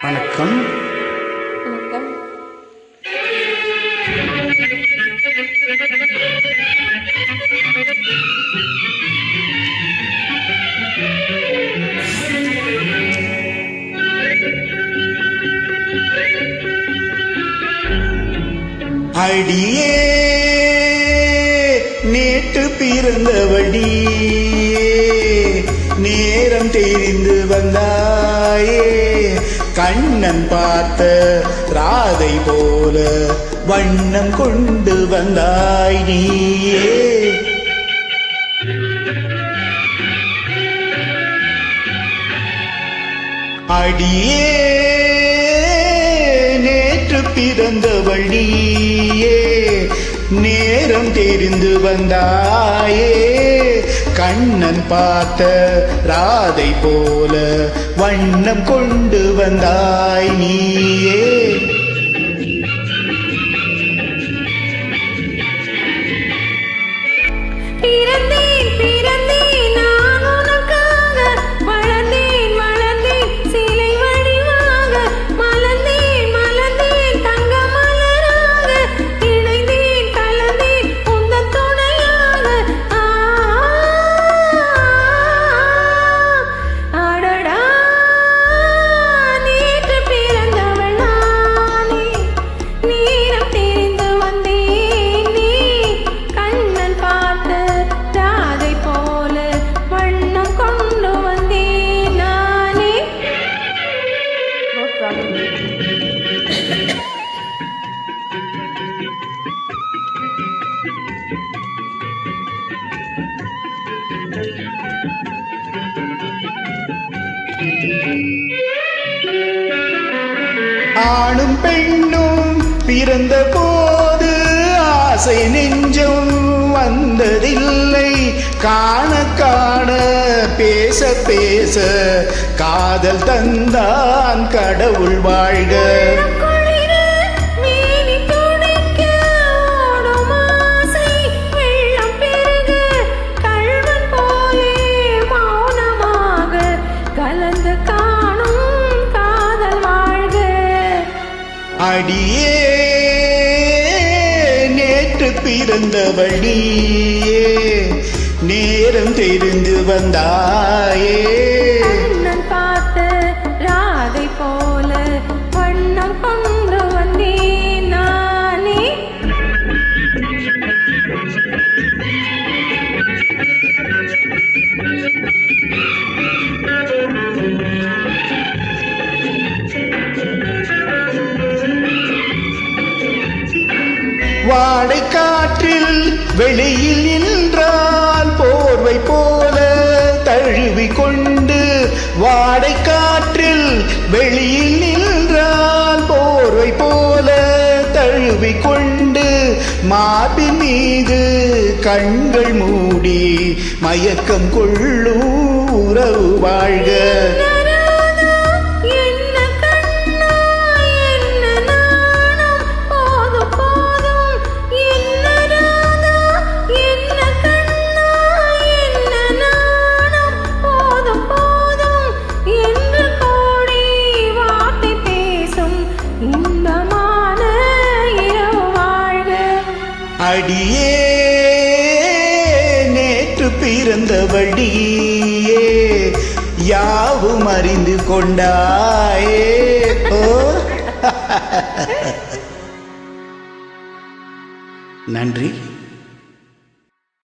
வணக்கம். வணக்கம். அடியே நேற்று பிறந்தவடி, நேரம் தெரிந்து வந்தாயே, கண்ணன் பார்த்த ராதை போல வண்ணம் கொண்டு வந்தாய் நீயே. அடியே நேற்று பிறந்தவழியே, நேரம் தெரிந்து வந்தாயே, கண்ணன் பார்த்த ராதை போல வண்ணம் கொண்டு வந்தாய் நீயே. ஆணும் பெண்ணும் பிறந்த போது ஆசை நெஞ்சம் வந்ததில்லை, காண காண பேச பேச காதல் தந்தான் கடவுள் வாழ்க. அடியே நேற்று பிறந்தவழியே, நேரம் தெரிந்து வந்தாயே, கண்ணன் பார்த்த ராதை போல வண்ணம் கொண்டு வந்தேன் நானே. வாடை காற்றில் வெளியில் நின்றால் போர்வை போல தழுவி கொண்டு, வாடை காற்றில் வெளியில் நின்றால் போர்வை போல தழுவி கொண்டு, மார்பின் மீது கண்கள் மூடி மயக்கம் கொள்ளும் உறவு வாழ்க. அடியே நேற்று பிறந்தவழியே, யாவும் அறிந்து கொண்டாயே. ஓ நன்றி.